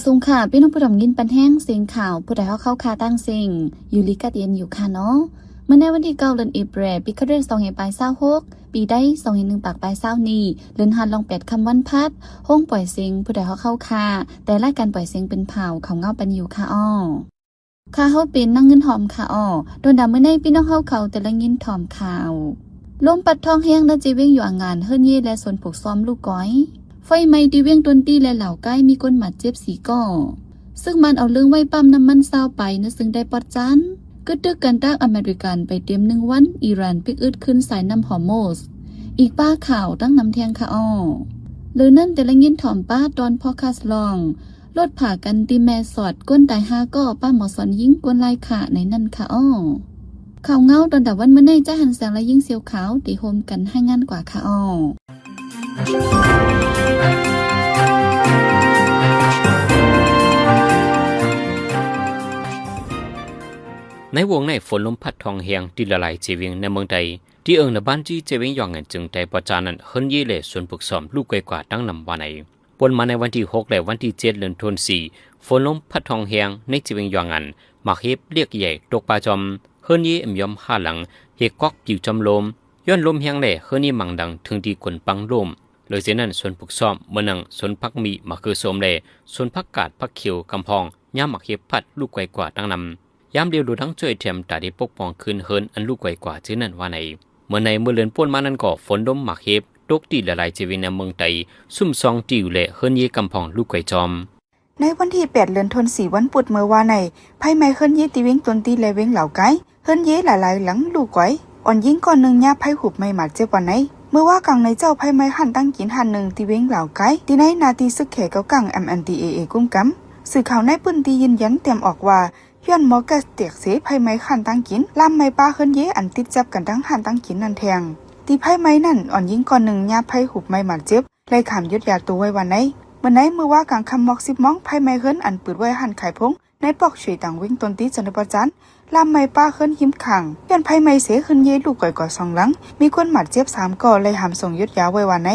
สงค่ะพี่น้องผู้ดำยินปันแห้งเสียงข่าวผู้ใดเข้าคาตั้งเสียงอยู่ลิกาเดียนอยู่ค่ะเนาะเมื่อในวันที่9 เดือนเอพริลปีคริสต์2526ปีได้2 ปากปลาย20นี้เดือนฮันลอง8 คำวันพัดห้องปล่อยเสียงผู้ใดเข้าคาแต่รายการปล่อยเสียงเป็นเผาเขาเงาปันอยู่ค่ะอ้อค่ะเฮาเป็นนั่งเงินหอมค่ะอ้อโดนดำเมื่อในพี่น้องเขาแต่ละยินถอมข่าวลมปัดทองแห้งและจีเว้งอยู่อ่างงานเฮิรนเย่และสวนผูกซ้อมลูกก้อยไฟไหม้ที่เวียงต้นตีและเหล่าใกล้มีคนหมัดเจ็บสีก่อซึ่งมันเอาเรื่องไว้ปั๊มน้ำมันเศร้าไปนะซึ่งได้ปอดจันกึดดึกกันตั้งอเมริกันไปเตรียม1 วันอิหร่านปิกอึดขึ้นสายน้ำฮอร์โมสอีกป้าข่าวตั้งน้ำแทงค่ะอ้อหรือนั่นแต่ละเงินถ่อมป้าตอนพอคาสลองลดผ่ากันตีแม่สอดก้นตาย5ก็ป้าหมอสอนยิ่งกวนลายขาในนั่นค่ะอ้อข่าวเงาตอนดับวันเมื่อในจ้าหันแสงและยิ่งเสียวขาวตีโฮมกันให้งานกว่าค่ะอ้อในวงในฝนลมพัดทองเฮียงที่ละลายเจวิงในเมืองใดที่ในบ้านที่เจวิงยองเงินจึงใจประจานั้นเฮิรนเย่เล่ส่วนฝึกซ้อมลูกไกวกว่าตั้งนำวันไหนปนมาในวันที่6และวันที่7 เดือนธันวาคมฝนลมพัดทองเฮียงในเจวิงยองเงินมาเฮ็บเรียกใหญ่ตกปลาจอมเฮิรนเย่ยอม5หลังเฮกอกอยู่จอมลมย้อนลมเฮียงเล่เฮิรนเย่มังดังถึงที่กวนปังลมเลยเสียนั้นส่วนฝึกซ้อมเมื่อนังส่วนพักมีมาคือสมเล่ส่วนพักกาดพักเขียวกำพองย่ามักเฮ็บพัดลูกไกวกว่าตั้งนำยามเดียวดูทั้งช่วยเทียมตาได้ปกป้องคืนเฮินอันลูกไกวกว่าชื่อนั่นว่าในเมื่อเลือนป้นมานั้นก็ฝนดมหมักเฮ็บตกตีละลายเจวินในเมืองไตซุ่มซองติวและเฮินเย่กำพองลูกไกวจอมในวันที่8 เดือนธันวาคมวันปุดเมื่อวานในไพ่ไม้เฮิรนเย่ตีเว้งตนตีและเว้งเหล่าไก่เฮิรนเย่หลายๆหลังลูกไกวอ่อนยิ่งก่อนนึงญาไพ่หุบไม่หมัดเจ็บวันไหนเมื่อว่ากลางในเจ้าไพ่ไม้หันตั้งกินหันนึงตีเว้งเหล่าไก่ที่ในนาทีซึกแขกเก่ากัง MNDAA กุ้มกำสื่อข่าวในปืนตียืนยันเตรียมออกว่าย้อนหมอแกเตียกเสไพ่ไม้ขันตั้งกินลำไม้ป้าเฮิรนเย่อันติดจับกันทั้งหันตั้งกินนั่นแทงตีไพ่ไม้นั่นอ่อนยิ่งก่อนนึงญาไพ่หุบไม่หมัดเจ็บเลยขามยุดยาตัวไว้วันไหนเมื่อไหนเมื่อว่ากลางคำมอก10 มองไพ่ไม้เฮิรนอันปืดไว้หันไข่พงในปอกช่วยต่างวิ่งตนตีจนประจันลำไม้ป้าเฮิรนหิมขังย้อนไพ่ไม้เสเฮิรนเย่ลูกก่อยก่อ2 หลังมีคนหมัดเจ็บ3 ก่อเลยหามส่งยุดยาไว้วันไหน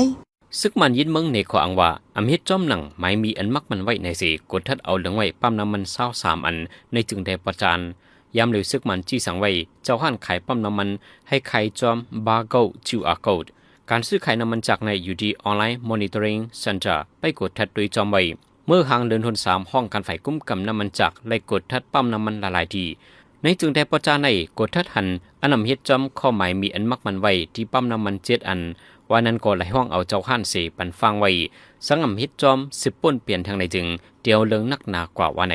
ซึกมันยินเมืองในขออังว่าอำเฮ็ดจอมหนังไม่มีอันมักมันไว้ในสิกดทัดเอาเหลืองไว้ปั๊มน้ำมัน23 อันในจึงได้ประจานยามเหลวซึกมันจี้สั่งไว้เจ้าห้านขายปั๊มน้ำมันให้ขายจอมบาร์โกจิวอาร์โกดการซื้อขายน้ำมันจากในอยู่ที่ออนไลน์มอนิเตอร์ริงเซ็นเตอร์ไปกดทัดโดยจอมไว้เมื่อหางเดินทน3ห้องการฝ่ายกุ้มกำน้ำมันจากไล่กดทัดปั๊มน้ำมันหลายทีในจึงได้ประจานในกดทัดหันอันนำเฮ็ดจอมข้อหมายมีอันมักมันไว้ที่ปั๊มน้ำมัน7 อันว่านั้นก็ไหลห้องเอาเจ้าห้านเสปันฟังไว้สังอำเฮ็ดจอม10 ป่นเปลี่ยนทางในจึงเดียวเลิงนักหนากว่าว่าใน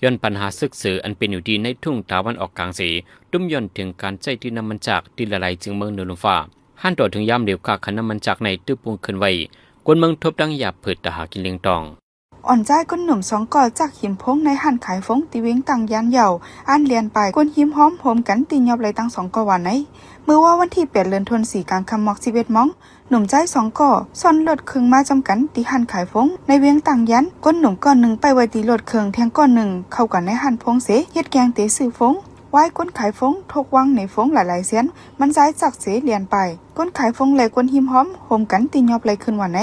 ย้อนปัญหาซึกสืออันเป็นอยู่ดีในทุ่งตะวันออกกลางสีตุ้มย้อนถึงการใจที่น้ำมันจากที่ละลายจึงเมืองเนรุฟ้าห้านต่อถึงยามเดียวกาขันน้ำมันจากในตื้อปุงขึ้นไว้กวนเมืองทบดังหยาบผืดตาหากินเลี้ยงตองอ่อนใจก้นหนุ่ม2 ก่อจากหิมพงในหันขายฟงตีเว้งตังยานเหย่าอันเลียนไปก้นหิมหอมโหมกันตียอบเลยตั้ง2 ก่อวันไหนเมื่อว่าวันที่8 เดือนธันวาคมกลางคำมอก11 มองหนุ่มใจ2 ก่อซ่อนรถเครื่องมาจำกันตีหันขายฟงในเวียงตังยันก้นหนุ่มก้อนหนึ่งไปไว้ตีรถเครื่องแทงก้อนหนึ่งเข้ากันในหันพงเสเฮ็ดแกงเตะซื้อฟงไว้ก้นขายฟงทกวังในฟงหลายๆเสียนมันใจจากเสเลียนไปก้นขายฟงเลยก้นหิมหอมโหมกันตียอบเลยขึ้นวันไหน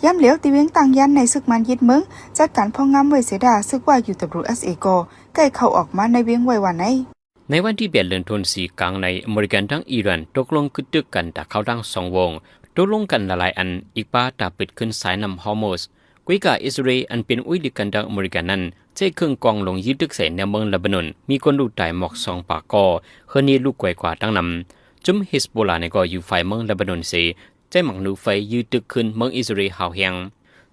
ย้ำเหลียวตีเวียงตังยันในซึกมันยึดเมืองจัดการพ่องามไว้เสดาซึกว่าอยู่WSA ก็ใกล้เข้าออกมาในเวียงไว้วันไหนในวันที่8 เดือนธันวาคมกลางในอเมริกันทั้งอิหร่านตกลงกึดตึกกันแต่เขาดัง2 วงตกลงกันหลายอันอีกป้าตาปิดขึ้นสายนำฮอร์โมสกุยกาอิสราเอลอันเป็นอุยลิกันดังอเมริกันนั้นใช้เครื่องกองลงยึดตึกใส่ในเมืองเลบานอนมีคนลูกตายหมอก2 ปากกอเฮือนี้ลูกไกวกว่าตั้งนำจุมฮิสโบลาในก็อยู่ฝ่ายเมืองเลบานอนเสใจหมักหนูไฟยืดตึกขึ้นเมืองอิสราเอลหาวเฮียง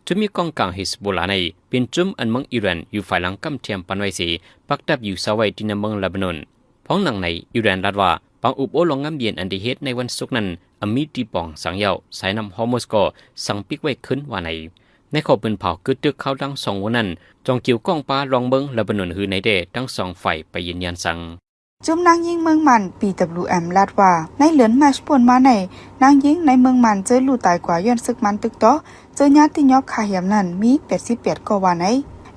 จุมีกองกลางฮิสโบลาในเป็นจุมอันเมืองอิหร่านอยู่ฝ่ายหลังกำเทียมปันไว้เสปักดับอยู่สาวไว้ที่ในเมืองเลบานอนพ้องหนังในอิหร่านรัดว่าบางอุบโอลงงามเบียนอันดีเฮ็ดในวันศุกร์นั้นอมีตีปองสังเยาสายนำฮอร์โมสก็สั่งปิกไว้ขึ้นว่าในขอปืนเผากึดตึกเข้าทั้ง2 วันนั้นจองเกี่ยวก้องปลารองเบิงและบนนหือในเดทั้ง2 ฝ่ายไปยืนยันสั่งจุ่มนางยิงเมืองมัน PWM ลาดว่าในเหลือนแมชปนมาในนางยิงในเมืองมันเจอลู่ตายกว่าย้อนซึกมันตึกต่อเจอญาติยอบขาเหียมนั้นมี88 กว่าวันไหน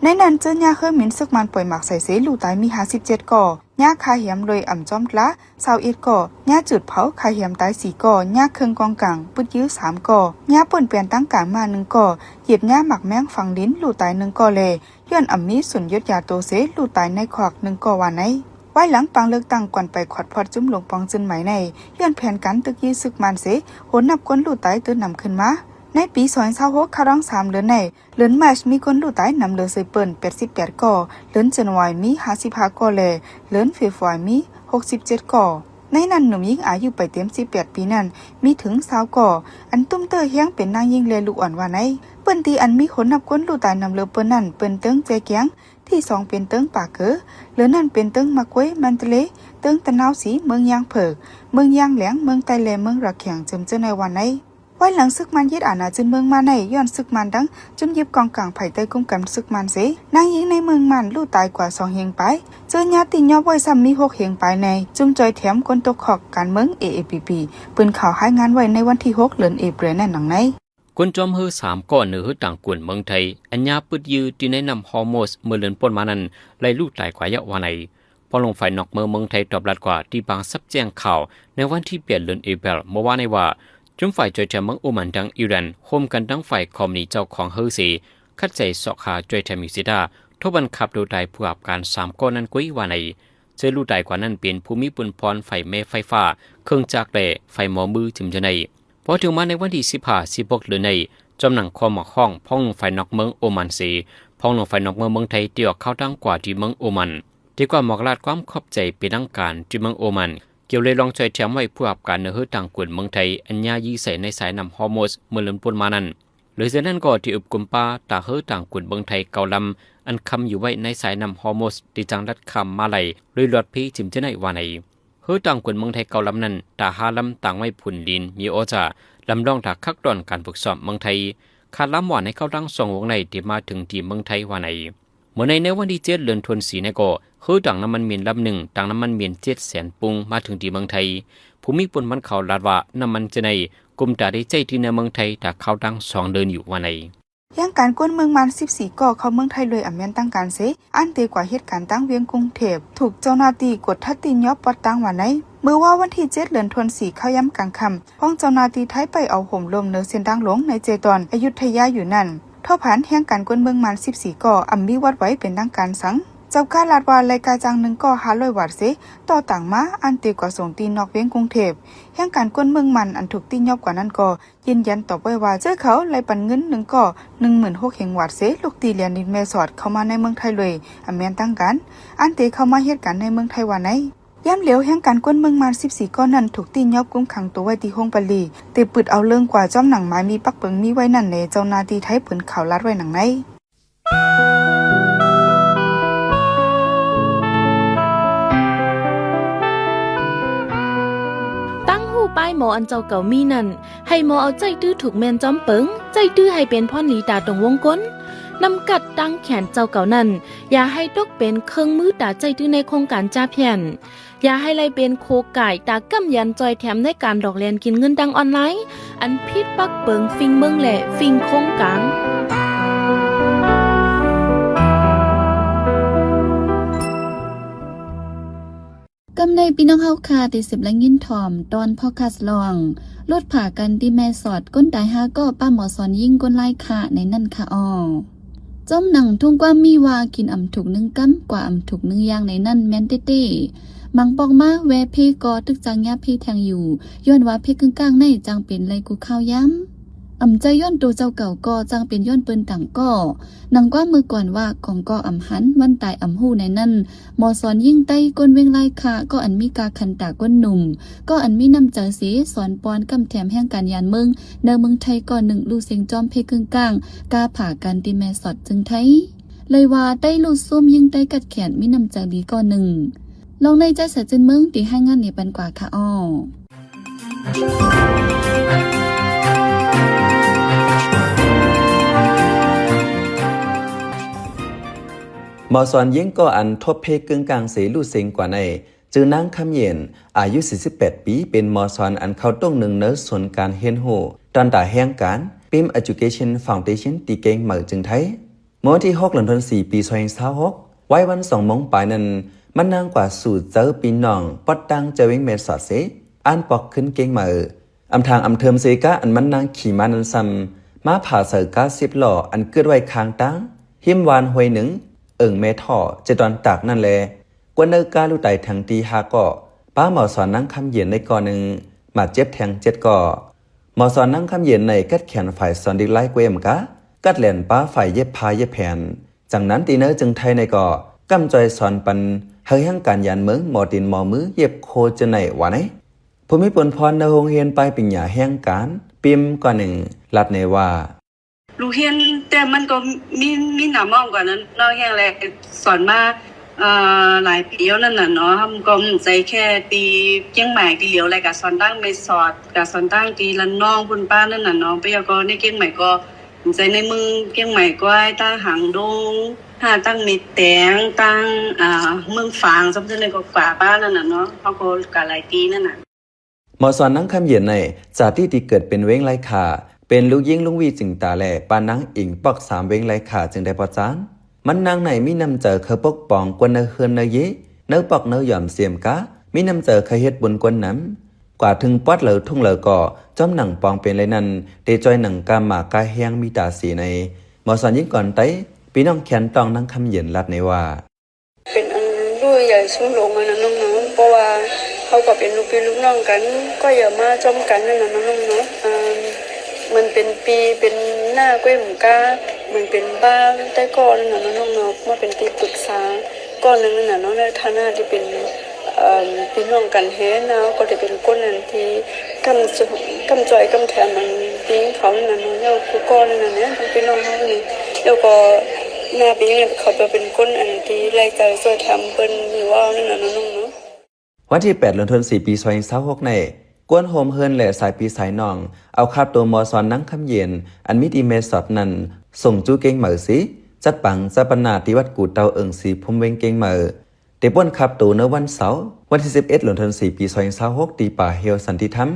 ในนั้นเจอยาเคยหมิ่นซึกมันปล่อยหมักใส่เสลูตายมี57ก่อยาคาเหียมเลยอ่ำจอมละ21ก่อยาจุดเผาคาเหียมตาย4ก่อยาเครื่องกองกลางปึดยื้อ3ก่อยาป่นเปลี่ยนตั้งกลางมา1ก่อเหยียบยาหมักแมงฝังลิ้นลูตาย1ก่อเลยย้อนอ่ำมีสุนยศยาโตเสลูตายในขอก1ก่อว่าไหนไว้หลังปังเลือกตั้งก่อนไปขวัดพอดจุ้มหลงปองจึนไหมในย้อนแผนการตึกยื้อซึกมันเสโหนนับก้นลูตายตื่นนำขึ้นมาในปี2026คาร้อง3เดือนในเดือนมาร์ชมีคนดูตายนำเลือใส่เปิ้น88ก่อเดือนจันวายมี55ก่อแลเดือนเฟบรุยมี67ก่อในนั้นหนุ่มหญิงอายุไปเต็ม18ปีนั้นมีถึง20ก่ออันตุ้มเตอเฮียงเป็นนางยิงเลลูกอ่อนว่าไหนเปิ้นตีอันมีคนนับคนดูตายนำเลือเปิ้นนั้นเปิ้นเติ้งใจแกงที่2เป็นเติ้งปากเกอเลือนั้นเป็นเติ้งมะกวยมันทะเลเติ้งตะนาวสีเมืองยางเผิกเมืองยางแหลงเมืองไตแลเมืองระแขงจำเจอในวันไหนไว้หลังซึกมันยึดอาณาจึงเมืองมาในย้อนซึกมันดังจุ่มยิบกองกลางไผ่ใต้กุ้มกันซึกมันเสนางยิงในเมืองมันลู่ตายกว่า2เฮงไปเจอญาติย่อบ่อยซ้ำมี6เฮงไปในจุ่มจอยแถมคนตกขอกการเมือง AAPP ปืนข่าวให้งานไว้ในวันที่6เดือนเอพฤลนั่นหนังในคนจอมเฮอ3ก่อนเหนือต่างกวนเมืองไทยอัญญาปึดยือที่แนะนำฮอร์โมสเมื่อเลือนป่นมานั้นไล่ลู่ตายกว่าเยอะว่าไหนพอลงไฟนอกเมืองไทยตอบรับกว่าที่บางซับแจ้งข่าวในวันที่เปลี่ยนเดือนเอพฤลเมื่อวานในว่าจุ่มฝ่ายจอยแถมเมืองโอมันดังอิรันโฮมกันทั้งฝ่ายคอมนีเจ้าของเฮอสีคัดใจสอกขาจอยแถมมิซิดาทบันขับดูตายผู้อับการ3ก้อนนั้นกุ้ยว่าไหนเจอลู่ตายกว่านั้นเป็นภูมิปุนพรไฟแม่ไฟฟ้าเครื่องจักรแร่ไฟหมอมือจึงจะในพอถึงมาในวันที่15-16เดือนในจำหนังคอหมอกห้องพ้องลงไฟนอกเมืองโอมันสีพ้องลงไฟนอกเมืองไทยเดี่ยวเข้าตั้งกว่าที่เมืองโอมันดีกว่าหมอกลาดความขอบใจเป็นดังการที่เมืองโอมันเกี่ยวเลยลองใจแถมไว้ผู้อับการเนื้อต่างกวนเมืองไทยอัญญายีใส่ในสายนำฮอร์โมสเมื่อเริ่มปนมานั้นหรือเช่นนั้นก็ที่อุบกุมปาตาเฮอต่างกวนเมืองไทยเกาลำอันคำอยู่ไว้ในสายนำฮอร์โมสที่จังรัดคำมาไหลเลยหลอดพีจิมจะในว่าไหนเฮอต่างกวนเมืองไทยเกาลำนั้นตาหาลำต่างไว้ผุนลินมีโอจ่าลำลองถักคักดอนการฝึกซ้อมเมืองไทยคาดล้ำหวานให้เข้าตั้ง2วงในที่มาถึงที่เมืองไทยว่าไหนเมื่อในวันที่7เดือนธันวาคมในก็คือต่างน้ำมันเมียนลำหนึ่งต่างน้ำมันเมียน700,000 ปุงมาถึงที่เมืองไทยภูมิปนมันเขาลาดว่าน้ำมันจะในกลุ่มตาได้ใจที่ในเมืองไทยแต่เขาตั้ง2เดือนอยู่ว่าไหนยังการก้นเมืองมัน14ก่อเข้าเมืองไทยเลยอำเมียนตั้งการเสอันเตกว่าเหตุการณ์ตั้งเวียงกรุงเทพถูกเจ้าหน้าที่กดทัดตีนยอบปอดตั้งว่าไหนเมื่อว่าวันที่7เดือนธันวาคมเข้าย้ำกลางค่ำห้องเจ้าหน้าที่ไทยไปเอาห่มลมเนื้อเส้นดังหลงในเจตอนอยุธยาอยู่นั่นท่อผ่านแห่งการก้นเมืองมัน14ก่ออำมีวัดไว้เป็นดังการสังเจ้าการลาดวารายการจัง1ก่อ500 วัตต์เสต่อต่างมาอันเตกว่าส่งตีนนอกเวียงกรุงเทพแห่งการก้นเมืองมันอันถูกตีนยอบกว่านั้นก็ยืนยันต่อไปว่าเจ้าเขาไล่ปันเงิน1ก่อ 16,000 เฮงวัตต์เสลูกตีเหรียญดินแม่สอดเข้ามาในเมืองไทยเลยอำเมียนตั้งกันอันเตเข้ามาเหตุการณ์ในเมืองไทยว่าไหนย่ำเหลียวแห่งการก้นเมืองมัน14ก้อนนั้นถูกตีนยอบกุมขังตัวไว้ที่ห้องปลีเตปึดเอาเรื่องกว่าจ้อมหนังไม้มีปักเปิงมีไว้นั่นในเจ้าหน้าที่ไทยปืนข่าวลัดไว้หนังไหนป้ายหมออันเจ้าเก่ามีนั่นให้หมอเอาใจตื้อถูกแมนจอมเปิงใจตื้อให้เป็นพ่อหนีตาตรงวงก้นนำกัดตั้งแขนเจ้าเก่านั่นอย่าให้ตกเป็นเครื่องมือตาใจตื้อในโครงการจ้าเพียนอย่าให้ไล่เป็นโคไก่ตากำยันจอยแถมในการดอกแลนกินเงินดังออนไลน์อันพิษปักเปิงฟิงเมืองแหล่ฟิงโครงการกำในพี่น้องเฮาคาติ10และยินถ่อมตอนพ่อคัสลองลดผ่ากันที่แม่สอดก้นตาย5ก็ป้าหมอสอนยิ่งก้นไล่ค่ะในนั่นค่ะอ้อจ้อมหนังทุ่งกว่ามีว่ากินอ่ำถูก1กั๊มกว่าอ่ำถูก1อย่างในนั่นแม่นเต้ๆมังปองมาแวเพกอตึกจังยาเพแทงอยู่ย้อนว่าเพกึ่งกลางในจังเป็นไรกูข้าวย้ำอ่ำใจย้อนตัวเจ้าเก่าก็จังเป็นย้อนเปิ้นต่างก็นังกว่ามือก่อนว่าของก็อ่ำหันวันตายอ่ำหู้ในนั่นหมอสอนยิ่งใต้ก้นเวงไล่ค่ะก็อันมีกาคันตาก้นหนุ่มก็อันมีน้ำเจอสีสอนปอนกำแถมแห่งการยานเมืองเนเมืองไทยก่อน1ลูเสียงจอมเพกึ่งกลางกาผ่ากันที่แม่สอดจึงไทยเลยว่าได้ลูดซุ่มยิ่งได้กัดแขนมีน้ำใจดีก่อน1ลองในใจเสียจึงเมืองตีให้งานนี่ปันกว่าค่ะอ้อหมอสอนยิ่งก็อันทบเพกึ่งกลางเสลูเซงกว่าในจือนางคำเย็นอายุ48ปีเป็นหมอสอนอันเข้าต้อง1เนอร์ส่วนการเฮียนโหตอนตาแห่งการปิม Education Foundation ตีเก่งเหมือจึงไทย เมื่อวันที่6เดือนธันวาคมปี2026ไว้วัน2 โมงปลายนั้นมันนางกว่าสู่เจอปีน้องปอดดังเจวิงเมสอดเสอ่านปอกขึ้นเก่งมาอำทางอำเทิมเซกะอันมันนางขี่มานันซ้ำมาผ่าเสือกา10 ล้ออันเกิดไว้คางตั้งหิมวานหวยหนึ่งเมท่อจะตอนตากนั่นแลกวนเนกาลุไตทางตีหาก็ป้าหมอสอนนั่งคำเย็นในก่อหนึ่งมาเจ็บแทง7 ก่อหมอสอนนั่งคำเย็นในกัดแขนฝ่ายสอนดีไล่เกวมกะกัดแหลนป้าฝ่ายเย็บพาเย็บแผ่นจากนั้นตีเนอจึงไทยในก่อกำจอยสอนปันเฮยหั่งการยานเมืองหมอดินหมอมือเย็บโคจะไหนวะไหนภูมิปนพรในโรงเรียนไปปิญญาแห่งการปิมก่อหนึ่งลัดในว่าลูกเรียนแต่มันก็มีหนามองกว่านั้นนอกแห่งแรกสอนมาหลายปีแล้วนั่นน่ะเนาะก็ใจแค่ตีเจียงใหม่ตีเหลียวอะไรกับสอนตั้งไม่สอดกับสอนตั้งตีละน้องคุณป้านั่นน่ะเนาะไปก็ในเจียงใหม่ก็ใจในเมืองเจียงใหม่ก็ตั้งหางดงหาตั้งมิดแตงตั้งเมืองฝางสมมุติในก็กว่าป้านั่นน่ะเนาะเขาก็กะหลายตีนั่นน่ะหมอสอนนั่งคำเย็นในจากที่เกิดเป็นเว้งไรขาเป็นลูกยิ่งลุงวีจึงตาแหล่ปานังอิงปอก3 เว้งไรขาจึงได้พอจานมันนางไหนมีนำเจอเคยปกป้องกวนเนเฮือนเนเยเนื้อปอกเนื้อหย่อมเสียมกะมีนำเจอเคยเฮ็ดบุญกวนน้ำกว่าถึงปอดเหลือทุ่งเหลือก่อจอมหนังปองเป็นไรนั้นเตจอยหนังกามากายแห้งมีตาสีในหมอสอนยิ่งก่อนไตพี่น้องแขนตองนั่งคำเย็นลัดในว่าเป็นอันด้วยใหญ่สูงลงนะน้องๆเพราะว่าเขาก็เป็นลูกพี่ลูกน้องกันก็อย่ามาจมกันนั่นน่ะน้องๆเนาะมันเป็นปีเป็นหน้าก้วยหมูก้ามันเป็นบ้านใต้ก้อนนั่นน่ะน้องๆเนาะมาเป็นที่ปรึกษาก้อนนึงนั่นน่ะเนาะในฐานะที่เป็นพี่น้องกันเฮ็ดนะก็จะเป็นคนนั้นที่กำจอยกำแถมมันปิ้งเขานั่นน่ะเนาะแล้วคือก้อนนั่นน่ะเนี่ยทั้งพี่น้องเฮานี่แล้วก็หน้าปิ้งเนี่ยเขาจะเป็นคนอันที่ไล่ใจช่วยทำเปิ้นหรือว่านั่นน่ะน้องๆเนาะวันที่8 เดือนธันวาคมปี2026ในกวนโฮมเฮิร์นและสายปีสายน้องเอาคาบตัวมอสอนนั่งคำเย็นอันมิดีเมสอดนั้นส่งจูเก่งเหมอสิจัดปังจัดปนาที่วัดกูเตาสีพุ่มเวงเก่งเหมอเตป้วนคาบตัวในวันเสาร์วันที่11 เดือนธันวาคมปี2026ตีป่าเฮียวสันติธรรม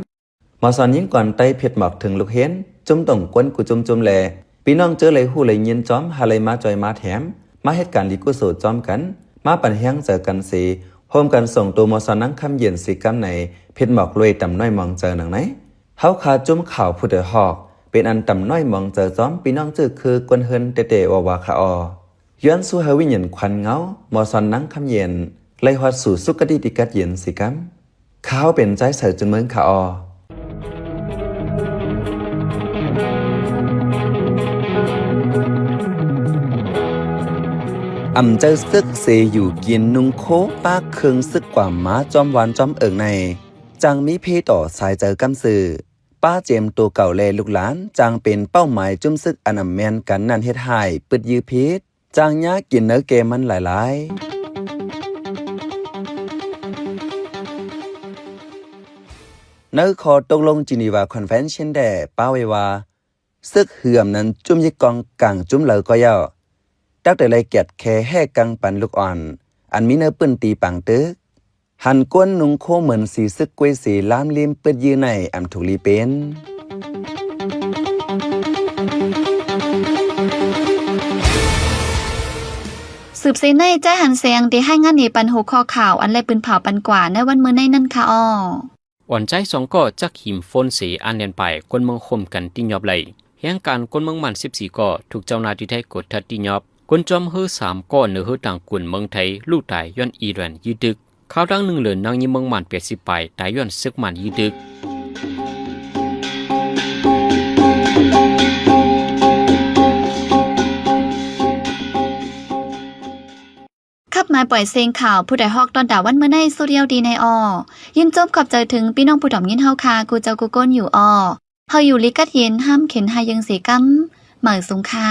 มอสอนยิ่งก่อนไต้เพชรหมอกถึงลูกเห็นจุ่มต่งกวนกูจุ่มแลพี่น้องเจอเลยหูเลยยินจอมหาเลยมาจอยมาแถมมาเหตุการณ์ลิกุโสจอมกันมาปั่นแห้งเจอกันสีโฮมกันส่งตัวมอสอนนั่งคำเย็นสีกำในเพชรหมอกรวยต่ำน้อยมองเจอหนังไหนเฮาคาจุ่มข่าวผู้เดือหอกเป็นอันต่ำน้อยมองเจอจอมพี่น้องจื้อคือกวนเฮินเตวาคาอย้อนสู่เฮวิญญาณควันเงามอสอนนั่งคำเย็นไล่ฮอดสู่สุกติติกัดเย็นสีกำข้าวเป็นใจเสือจนเมืองคาออำเจอซึกเสอยู่กินนุงโคป้าเคืองซึกกว่าม้าจอมวานจอมในจังมีเพต่อสายเจอกำสื่อป้าเจมตัวเก่าแลลูกหลานจังเป็นเป้าหมายจุ่มซึกอนำแมนกันนั่นเฮ็ดให้ปึดยื้อพิษจังยากินเนื้อเกมันหลายๆเนื้อขอตกลงจีนีวาคอนเวนชั่นแด่ป้าไว้ว่าซึกเหือมนั้นจุ่มยิกองกลางจุ่มเหลอก็ย่อดักแต่ไรเกียดแค่แห่กังปันลูกอ่อนอันมีเนื้อปืนตีปังตึกหันก้นนุงโคเหมือนสีซึกกวยสีล้ามลิมเปิดยื้อในอำถูกลีเป็นสืบเสในใจหันเสียงที่ให้งานนี้ปันหัวข้อข่าวอันไรปืนเผาปันกว่าในวันมื้อในนั่นค่ะอ้ออ่อนใจ2ก็จักหิมฝนสีอันเลียนไปคนเมืองคมกันติยอบไหลเหตุการณ์คนเมืองมัน14ก็ถูกเจ้าหน้าที่ไทยกดทัดติยอบคนจอมฮื้อ3ก้อนเนื้อฮื้อต่างกุนเมืองไทยลูกตายย้อนอีรันยืดึกข่าวดัง1เหลือนนางยิเมืองมัน80ไปตายย้อนซึกมันยืดึกขับมาปล่อยเสียงข่าวผู้ใดฮอกตอนด่าวันเมื่อในโซเดียลดีในอ้อยินจบขอบใจถึงพี่น้องผู้ดอมยินเฮาคากูเจ้ากูก้นอยู่อ้อเฮาอยู่ลิกัดเย็นห้ามเข็นหายังเสกำเหมือสุงค่า